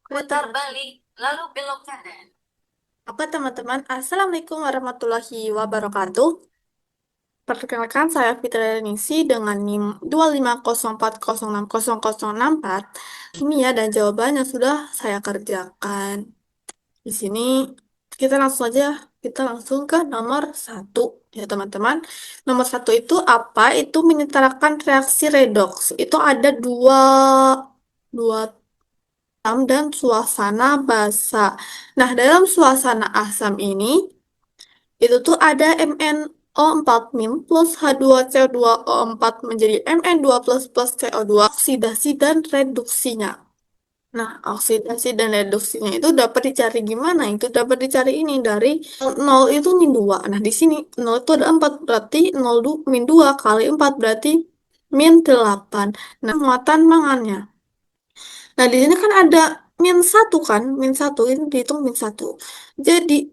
Putar balik, lalu belok kanan. Oke teman-teman, Assalamualaikum warahmatullahi wabarakatuh. Perkenalkan saya Fitri Nisi dengan NIM 25040600064. Ini ya dan jawabannya sudah saya kerjakan. Di sini kita langsung ke nomor satu ya teman-teman. Nomor satu itu apa? Itu menyetarakan reaksi redoks. Itu ada dua asam dan suasana basa. Nah, dalam suasana asam ini, itu tuh ada MnO4- plus H2CO2O4 menjadi Mn2 plus CO2, oksidasi dan reduksinya. Nah, oksidasi dan reduksinya itu dapat dicari gimana? Itu dapat dicari ini dari nol itu min 2. Nah, di sini nol itu ada 4, berarti min 2 kali 4 berarti min 8. Nah, muatan mangannya. Nah, di sini kan ada min satu kan, min satu ini dihitung min satu. Jadi,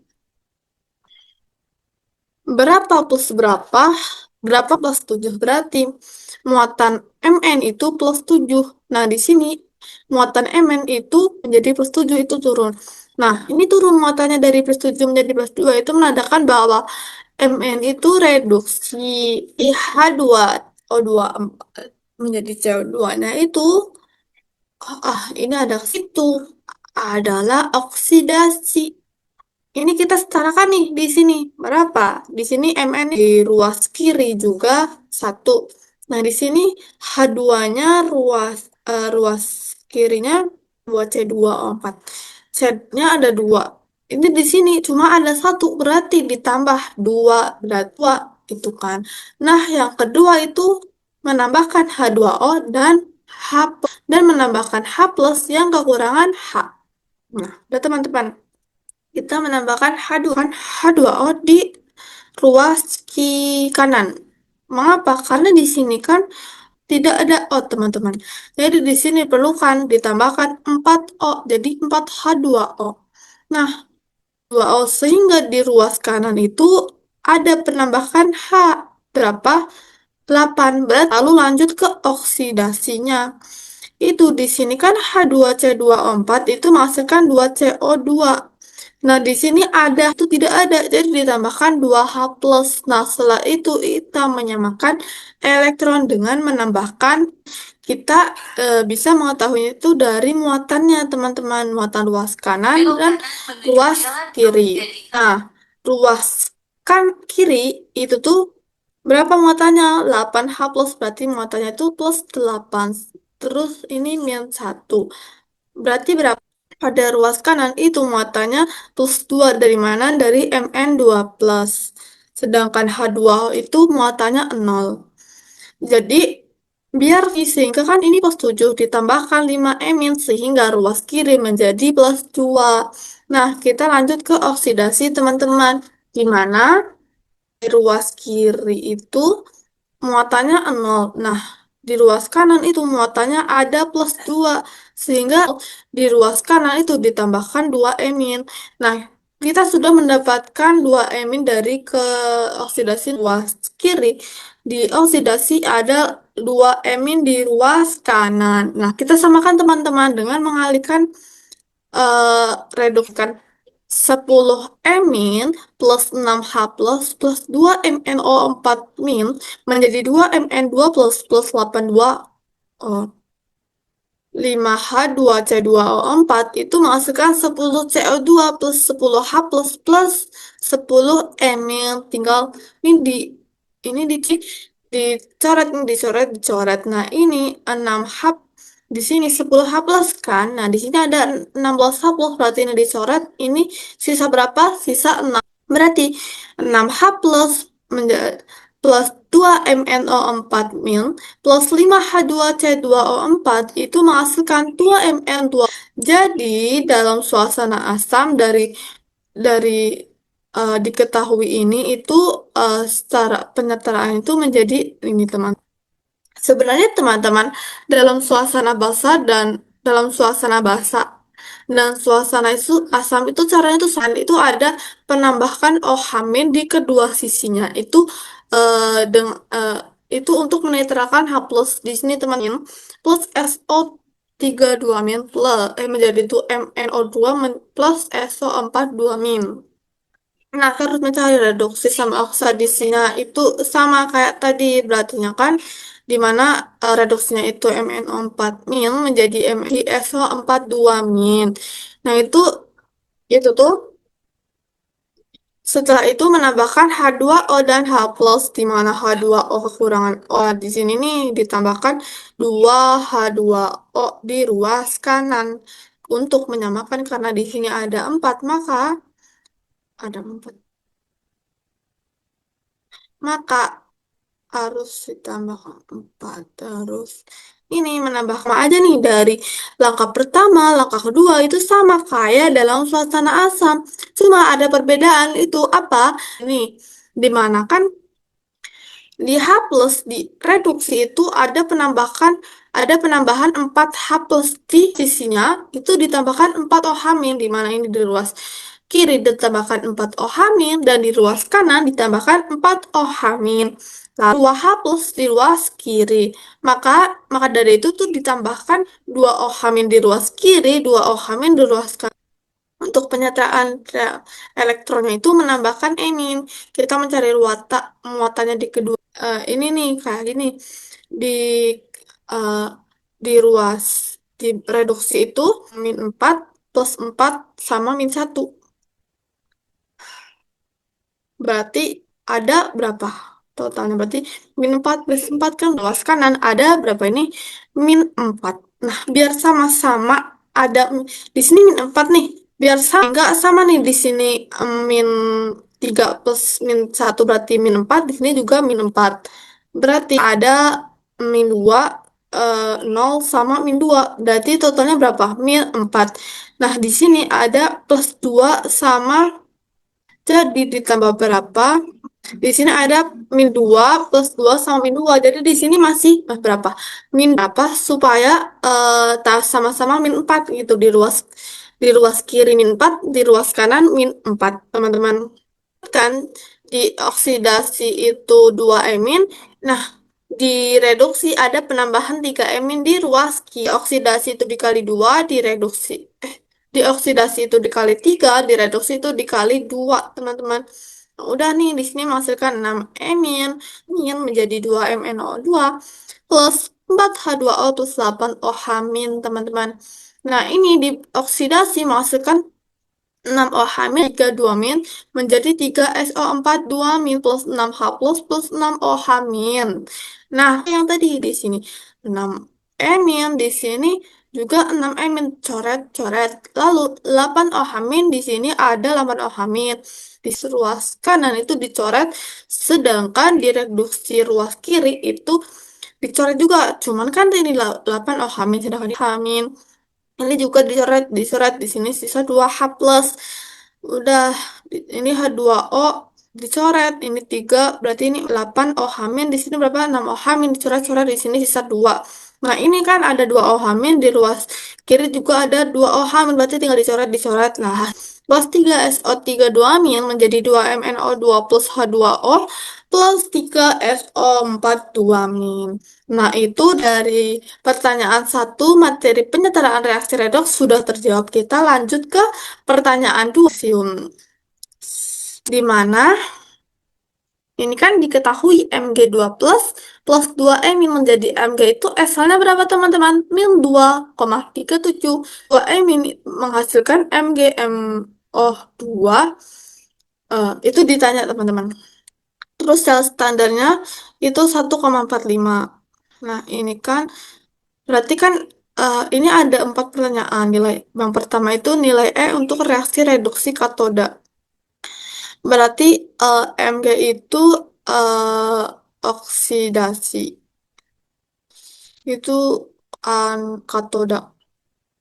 berapa plus berapa? Berapa plus 7? Berarti muatan Mn itu plus 7. Nah, di sini muatan Mn itu menjadi plus 7 itu turun. Nah, ini turun muatannya dari plus 7 menjadi plus 2 itu menandakan bahwa Mn itu reduksi IH2O2 menjadi CO2-nya itu ini ada situ adalah oksidasi. Ini kita setarakan nih di sini. Berapa? Di sini Mn di ruas kiri juga satu. Nah, di sini H2-nya ruas kirinya 2C2O4. Z-nya ada 2. Ini di sini cuma ada satu, berarti ditambah 2 berarti 2 itu kan. Nah, yang kedua itu menambahkan H2O dan dan menambahkan H plus yang kekurangan H. Nah, udah teman-teman. Kita menambahkan H2O di ruas kanan. Mengapa? Karena di sini kan tidak ada O, teman-teman. Jadi di sini perlukan ditambahkan 4O, jadi 4H2O. Nah, 2O sehingga di ruas kanan itu ada penambahan H. Berapa? 8. Berarti lalu lanjut ke oksidasinya. Itu di sini kan H2C2O4 itu menghasilkan 2CO2. Nah, di sini ada itu tidak ada, jadi ditambahkan 2H plus. Nah, setelah itu kita menyamakan elektron dengan menambahkan kita bisa mengetahui itu dari muatannya, teman-teman, muatan ruas kanan Belok dan kanan menuju ruas jalan kiri. jadi Nah, ruas kan kiri itu tuh berapa muatannya? 8H plus, berarti muatannya itu plus 8. Terus ini min 1. Berarti berapa? Pada ruas kanan itu muatannya plus 2 dari mana? Dari Mn2 plus. Sedangkan H2 itu muatannya 0. Jadi, biar sehingga kan ini plus 7 ditambahkan 5 Min sehingga ruas kiri menjadi plus 2. Nah, kita lanjut ke oksidasi teman-teman. Di mana di ruas kiri itu muatannya 0. Nah, di ruas kanan itu muatannya ada plus 2. Sehingga di ruas kanan itu ditambahkan 2 emin. Nah, kita sudah mendapatkan 2 emin dari ke oksidasi ruas kiri. Di oksidasi ada 2 emin di ruas kanan. Nah, kita samakan teman-teman dengan mengalihkan redukkan 10 min plus 6H plus 2 MnO4 min menjadi 2 Mn2 plus 82 oh, 5H2C2O4 itu menghasilkan 10 CO2 plus 10H plus 10 Mn. Tinggal ini dicoret. Nah, ini 6H di sini 10H plus kan. Nah, di sini ada 16H plus, berarti ini dicoret. Ini sisa berapa? Sisa 6. Berarti 6H plus menjadi plus 2 MnO4 min plus 5H2C2O4 itu menghasilkan 2 Mn2. Jadi, dalam suasana asam dari diketahui ini itu secara penyetaraan itu menjadi ini teman. Sebenarnya teman-teman dalam suasana basah dan suasana itu asam itu caranya itu itu ada penambahan OH- di kedua sisinya. Itu untuk menetralkan H plus di sini teman-teman plus SO 3,2 min plus menjadi 2 MnO2 plus SO4 2 min. Nah, harus mencari reduksi sama oksidasinya itu sama kayak tadi, berarti kan di mana reduksinya itu MnO4 min menjadi MnSO42 min. Nah, itu tuh setelah itu menambahkan H2O dan H plus, di mana H2O kekurangan O di sini nih ditambahkan 2H2O di ruas kanan untuk menyamakan, karena di sini ada 4 maka harus ditambahkan 4 terus. Ini menambah sama aja nih, dari langkah pertama, langkah kedua itu sama kayak dalam suasana asam. Cuma ada perbedaan itu apa? Ini dimana kan di H plus di reduksi itu ada penambahan 4 H plus, di sisinya itu ditambahkan 4 OH min, di mana ini di ruas kiri ditambahkan 4 OH min dan di ruas kanan ditambahkan 4 OH min. Lalu 2 H plus di ruas kiri. Maka dari itu tuh ditambahkan 2 OH min di ruas kiri, 2 OH min di ruas kanan. Untuk penyataan elektronnya itu menambahkan emin. Kita mencari muatannya di kedua. Ini nih kayak gini. Di eh, di ruas di reduksi itu -4 plus 4 sama -1. Berarti ada berapa totalnya? Berarti -4 plus 4 kan luas kanan. Ada berapa ini? -4. Nah, biar sama-sama ada di sini -4 nih. Biar sama, nggak sama nih di sini -3 plus -1 berarti -4. Di sini juga -4. Berarti ada -2, 0 sama -2. Berarti totalnya berapa? -4. Nah, di sini ada plus 2 sama, jadi ditambah berapa? Di sini ada -2 plus 2 sama -2. Jadi di sini masih berapa? Berapa supaya sama-sama -4 gitu, di ruas kiri -4, di ruas kanan -4, teman-teman. Kan di oksidasi itu 2 emin. Nah, di reduksi ada penambahan 3 emin di ruas kiri. Oksidasi itu dikali 2, direduksi. Dioksidasi itu dikali 3, direduksi itu dikali 2, teman-teman. Nah, udah nih, di sini menghasilkan 6 emin. Min menjadi 2 MnO2 plus 4H2O plus 8 OH min, teman-teman. Nah, ini dioksidasi menghasilkan 6 OH min 2 min menjadi 3 SO4 2 min plus 6 H plus 6 OH min. Nah, yang tadi di sini 6 min, di sini juga 6 min, coret-coret. Lalu 8 OH min, di sini ada 8 OH min. Di ruas kanan itu dicoret, sedangkan di reduksi ruas kiri itu dicoret juga. Cuman kan ini 8 OH min, sedangkan di H min ini juga dicoret di sini sisa 2 H plus. Udah, ini H2O dicoret, ini 3, berarti ini 8 OH min, di sini berapa? 6 OH min dicoret-coret, di sini sisa 2. Nah, ini kan ada 2 OH min, di ruas kiri juga ada 2 OH min, berarti tinggal dicoret-dicoret. Nah, plus 3 SO3 2 min menjadi 2 MnO2 plus H2O plus 3 SO4 2 min. Nah, itu dari pertanyaan 1 materi penyetaraan reaksi redoks sudah terjawab. Kita lanjut ke pertanyaan 2, di mana ini kan diketahui Mg2 plus 2M menjadi Mg itu asalnya berapa, teman-teman? Min 2,37. 2M ini menghasilkan MgMO2. Itu ditanya, teman-teman. Terus sel standarnya itu 1,45. Nah, ini kan berarti kan ini ada 4 pertanyaan nilai. Yang pertama itu nilai E untuk reaksi reduksi katoda. Berarti Mg itu eh, oksidasi. Itu katoda.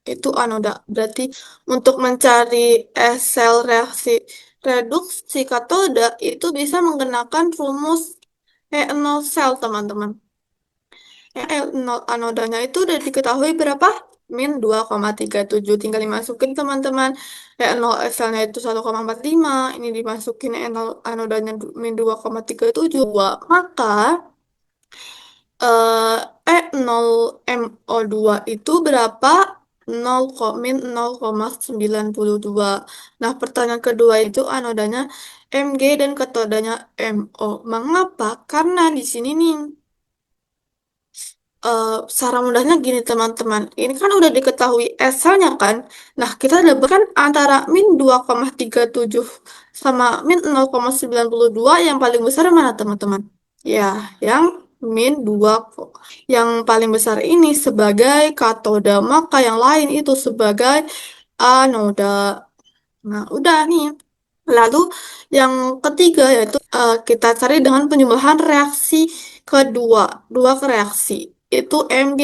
Itu anoda. Berarti untuk mencari sel reaksi reduksi katoda itu bisa menggunakan rumus E0 sel, teman-teman. Anodanya itu udah diketahui berapa? Min 2,37. Tinggal dimasukin, teman-teman. nol asalnya itu 1,45. Ini dimasukin nol anodanya min 2,37. Maka nol MO2 itu berapa? 0,92. Nah, pertanyaan kedua itu anodanya Mg dan katodanya MO. Mengapa? Karena di sini nih secara mudahnya gini teman-teman. Ini kan udah diketahui asalnya kan. Nah, kita dapatkan antara min 2,37 sama min 0,92 yang paling besar mana teman-teman? Ya, yang min 2 yang paling besar ini sebagai katoda, maka yang lain itu sebagai anoda. Nah, udah nih. Lalu yang ketiga yaitu kita cari dengan penjumlahan reaksi kedua, dua reaksi. Itu Mg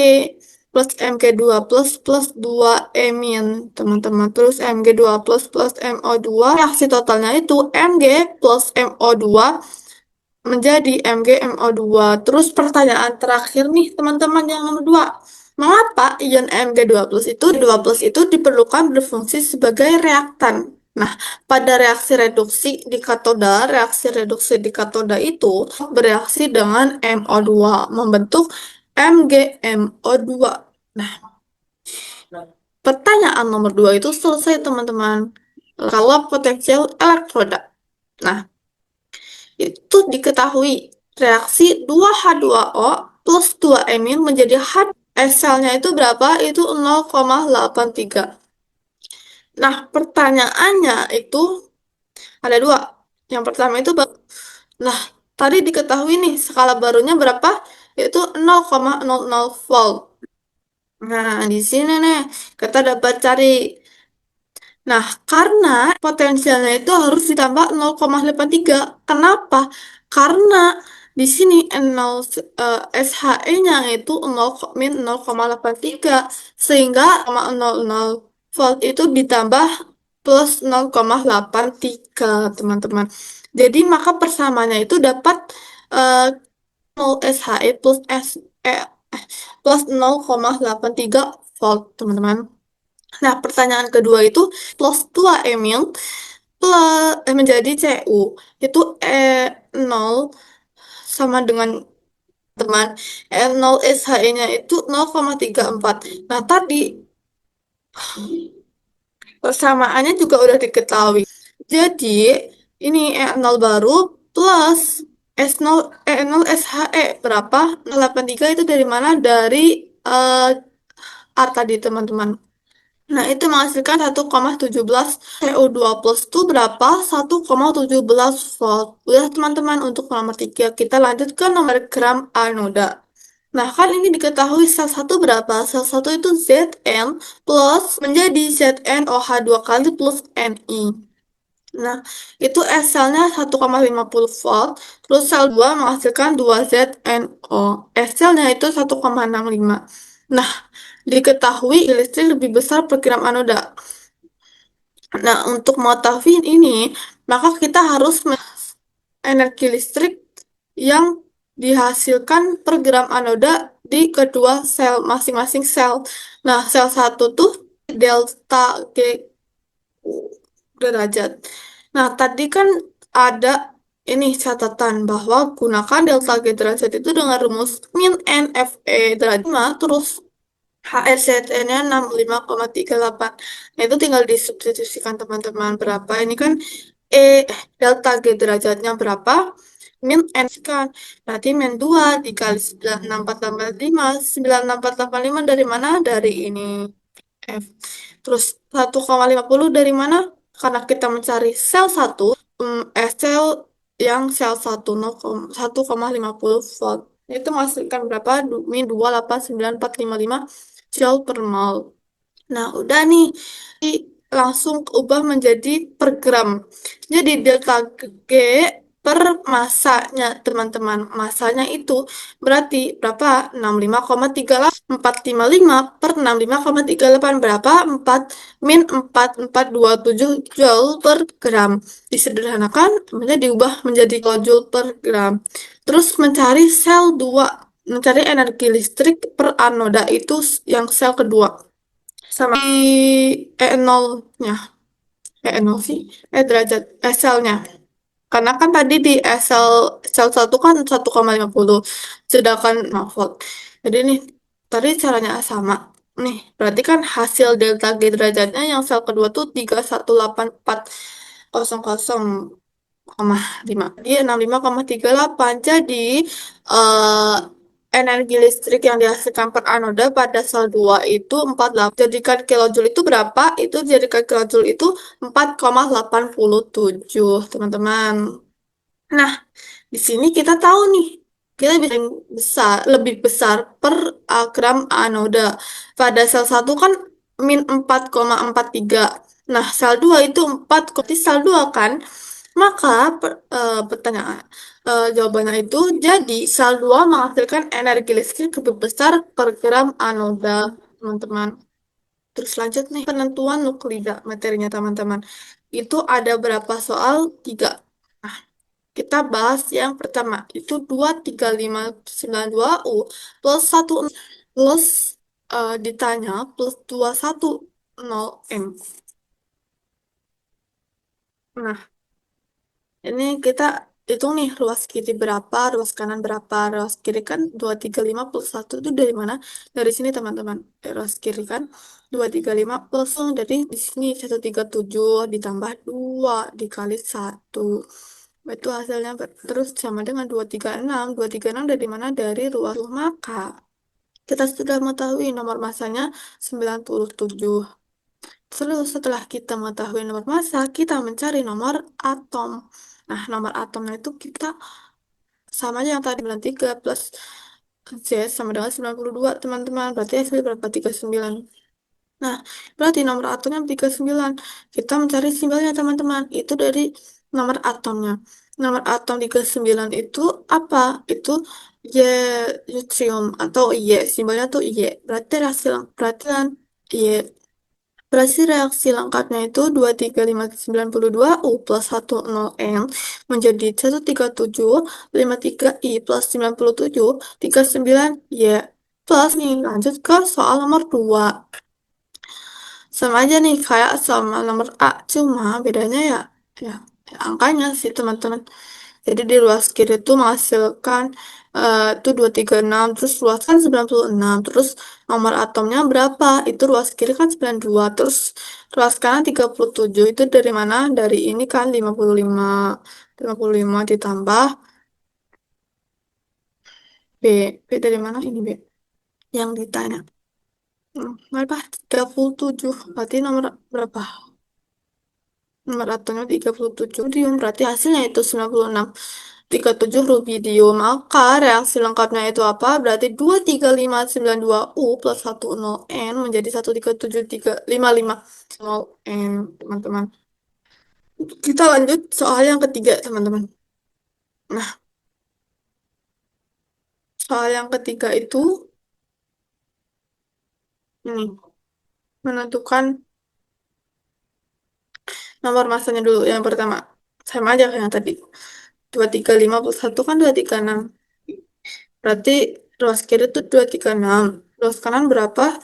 plus Mg2 plus 2 emin, teman-teman. Terus Mg2 plus MO2. Reaksi totalnya itu Mg plus MO2 menjadi MgMO2. Terus pertanyaan terakhir nih teman-teman yang nomor 2. Mengapa ion Mg2 plus itu diperlukan berfungsi sebagai reaktan? Nah, pada reaksi reduksi di katoda itu bereaksi dengan MO2 membentuk MgMO2. Nah, pertanyaan nomor 2 itu selesai teman-teman. Kalau potensial elektroda. Nah, itu diketahui reaksi 2H2O plus 2 emin menjadi H. S-selnya itu berapa? Itu 0,83. Nah, pertanyaannya itu ada dua. Yang pertama itu, nah, tadi diketahui nih skala barunya berapa? Yaitu 0,00 volt. Nah, di sini nih kita dapat cari. Nah, karena potensialnya itu harus ditambah 0,83. Kenapa? Karena di sini 0, SHE-nya itu 0, min 0,83. Sehingga 0,00 volt itu ditambah plus 0,83, teman-teman. Jadi, maka persamanya itu dapat 0 SHE plus plus 0,83 volt, teman-teman. Nah, pertanyaan kedua itu plus 2 Emil menjadi CU. Itu E0 sama dengan teman. E0 SHE-nya itu 0,34. Nah, tadi persamaannya juga udah diketahui. Jadi, ini E0 baru plus S0, E0 SHE berapa? 0,83 itu dari mana? Dari R tadi, teman-teman. Nah, itu menghasilkan 1,17 CO2 plus itu berapa? 1,17 volt. Udah teman-teman, untuk nomor 3 kita lanjut ke nomor gram anoda. Nah, kan ini diketahui sel 1 berapa? Sel 1 itu Zn plus menjadi ZnOH2 kali plus Ni. Nah, itu S-selnya 1,50 volt, terus sel 2 menghasilkan 2 ZnO. S-selnya itu 1,65. Nah, diketahui listrik lebih besar per gram anoda. Nah, untuk mengetahui ini, maka kita harus energi listrik yang dihasilkan per gram anoda di kedua sel masing-masing sel. Nah, sel 1 tuh delta G derajat. Nah, tadi kan ada ini catatan bahwa gunakan delta G derajat itu dengan rumus min NFE derajat 5, terus HRZN-nya 65,38. Nah, itu tinggal disubstitusikan teman-teman berapa. Ini kan delta G derajatnya berapa? Min N kan. Berarti min 2 dikali 96485. Dari mana? Dari ini. F. Terus 1,50 dari mana? Karena kita mencari sel 1, sel yang sel 1, 1,50 volt. Itu menghasilkan berapa? Min 2,89455 joule per mol. Nah, udah nih. Langsung ubah menjadi per gram. Jadi delta G per masanya, teman-teman. Masanya itu berarti berapa? 65,38. 455 per 65,38 berapa? 4 min 4427 joule per gram. Disederhanakan, kemudian diubah menjadi kilojoule per gram. Terus mencari sel 2, mencari energi listrik per anoda itu yang sel kedua. Sama di E0-nya. E0 sih. Derajat selnya. Karena kan tadi di sel satu kan 1,50, sedangkan 0 volt. Jadi nih, tadi caranya sama. Nih, berarti kan hasil delta G derajatnya yang sel kedua tuh 318400,5. Dia 65,38. Jadi, eh, energi listrik yang dihasilkan per anoda pada sel 2 itu 48. Jadikan kilojoule itu berapa? Itu jadikan kilojoule itu 4,87, teman-teman. Nah, di sini kita tahu nih, kita bisa yang besar, lebih besar per gram anoda. Pada sel satu kan min 4,43. Nah, sel 2 itu 4, berarti sel 2 kan? Maka pertanyaan jawabannya itu jadi sel 2 menghasilkan energi listrik lebih besar per gram anoda, teman-teman. Terus lanjut nih, penentuan nuklida materinya, teman-teman. Itu ada berapa soal? Tiga. Nah, kita bahas yang pertama, itu 23592U plus 1 plus ditanya plus 210M. Nah, ini kita hitung nih ruas kiri berapa, ruas kanan berapa. Ruas kiri kan 235 plus 1 itu dari mana? Dari sini, teman-teman. Ruas kiri kan 235 plus dari di sini 137 ditambah 2 dikali 1. Itu hasilnya terus sama dengan 236. 236 dari mana? Dari ruas. Maka kita sudah mengetahui nomor masanya 97. Terus setelah kita mengetahui nomor massa, kita mencari nomor atom. Nah, nomor atomnya itu kita sama aja yang tadi, 93 plus Z sama dengan 92, teman-teman. Berarti hasilnya berapa? 39. Nah, berarti nomor atomnya 39. Kita mencari simbolnya, teman-teman. Itu dari nomor atomnya. Nomor atom 39 itu apa? Itu Y, yttrium atau Y. Simbolnya tuh Y. Berarti kan Y. Berarti reaksi lengkapnya itu 23592U plus 10N menjadi 13753I plus 9739Y plus nih, lanjut ke soal nomor 2. Sama aja nih kayak sama nomor A, cuma bedanya ya, ya angkanya sih, teman-teman. Jadi di ruas kiri itu menghasilkan itu 236, terus ruas kan 96, terus nomor atomnya berapa? Itu ruas kiri kan 92, terus ruas kanan 37. Itu dari mana? Dari ini kan 55. 55 ditambah B. B dari mana ini B? Yang ditanya. Berapa? 37. Berarti nomor berapa? Nomor atomnya 37 rubidium, berarti hasilnya itu 96. 37 rubidium. Maka reaksi lengkapnya itu apa? Berarti 23592U plus 10N menjadi 1373550N, teman-teman. Kita lanjut soal yang ketiga, teman-teman. Nah, soal yang ketiga itu ini menentukan nomor masanya dulu. Yang pertama, sama aja kayak yang tadi. 235 plus 1 kan 236. Berarti ruas kiri itu 236. Ruas kanan berapa?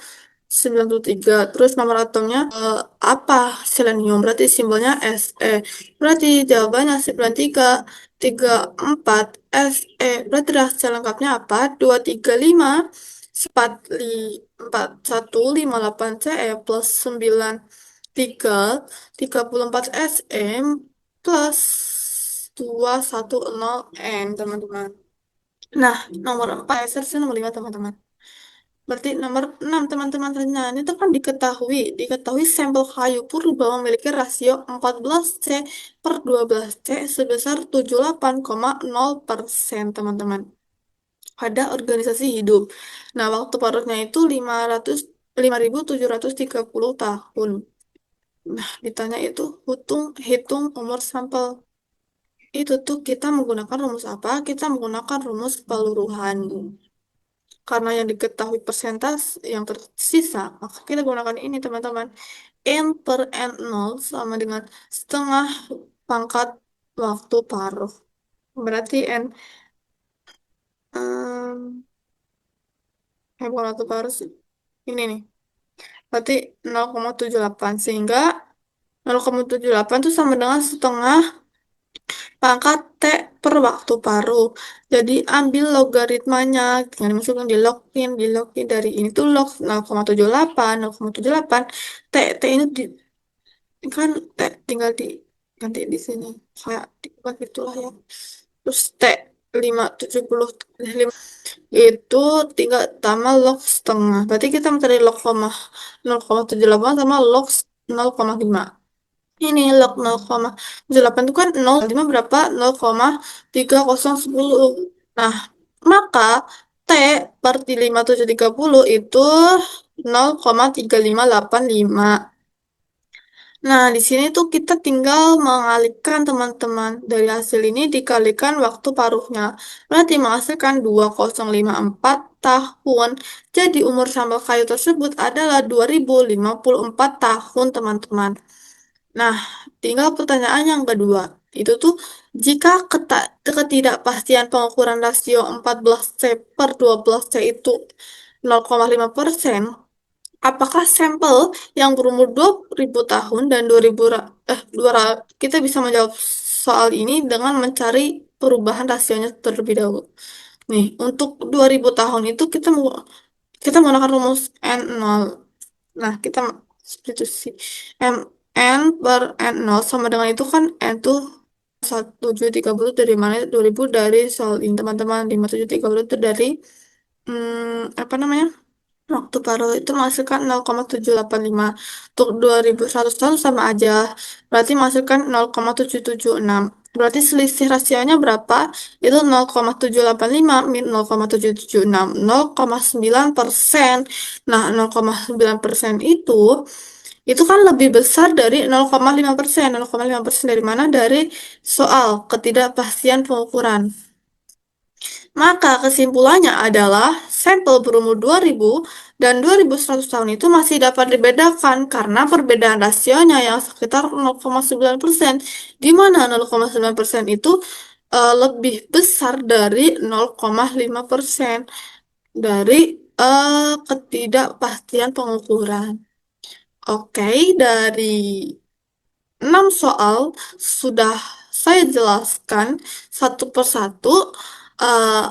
93. Terus nomor atomnya apa? Selenium. Berarti simbolnya Se. Berarti jawabannya 9334 Se. Berarti hasil lengkapnya apa? 235 4158 Ce plus 93 34 Sm plus 210N, teman-teman. Nah, nomor 4, seterusnya nomor 5, teman-teman. Berarti nomor 6, teman-teman. Nah, itu kan diketahui sampel kayu purba memiliki rasio 14C per 12C sebesar 78,0%, teman-teman. Pada organisasi hidup. Nah, waktu parutnya itu 5730 tahun. Nah, ditanya itu hitung umur sampel. Itu tuh kita menggunakan rumus apa? Kita menggunakan rumus peluruhan. Karena yang diketahui persentase yang tersisa, maka kita gunakan ini, teman-teman. N per N0 sama dengan setengah pangkat waktu paruh. Berarti N, bukan waktu paruh sih. Ini nih. Berarti 0,78. Sehingga 0,78 itu sama dengan setengah pangkat T per waktu paruh. Jadi ambil logaritmanya, tinggal dimasukin di login dari ini tuh log 0,78, 0,78. T ini kan tinggal ganti di sini. Kayak dibuat gitulah ya. Terus T 570 itu tinggal tambah log setengah. Berarti kita mencari log 0,78 sama log 0,5. Ini log 0,8 itu kan 0,5 berapa? 0,3010. Nah, maka T per 5730 itu 0,3585. Nah, di sini tuh kita tinggal mengalihkan teman-teman. Dari hasil ini dikalikan waktu paruhnya. Berarti menghasilkan 2054 tahun. Jadi umur sampel kayu tersebut adalah 2054 tahun, teman-teman. Nah, tinggal pertanyaan yang kedua. Itu tuh, jika ketidakpastian pengukuran rasio 14C per 12C itu 0,5%, apakah sampel yang berumur 2000 tahun dan 2000 kita bisa menjawab soal ini dengan mencari perubahan rasionya terlebih dahulu. Nih, untuk 2000 tahun itu kita menggunakan rumus N0. Nah, kita substitusi M N per N0 sama dengan itu kan N tuh 1730 dari mana? 2000 dari soal ini, teman-teman. 5730 itu dari apa namanya? Waktu paruh itu menghasilkan 0,785. Untuk 2100 tahun sama aja. Berarti menghasilkan 0,776. Berarti selisih rasionya berapa? Itu 0,785 min 0,776. 0,9%. Nah, 0,9% itu kan lebih besar dari 0,5%. 0,5% dari mana? Dari soal ketidakpastian pengukuran. Maka kesimpulannya adalah sampel berumur 2000 dan 2100 tahun itu masih dapat dibedakan karena perbedaan rasionya yang sekitar 0,9%, di mana 0,9% itu lebih besar dari 0,5% dari ketidakpastian pengukuran. Oke, dari 6 soal sudah saya jelaskan satu persatu. Eh,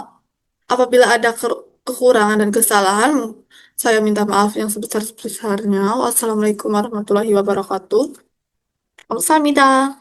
Apabila ada kekurangan dan kesalahan, saya minta maaf yang sebesar-besarnya. Wassalamualaikum warahmatullahi wabarakatuh. Kamsahamnida.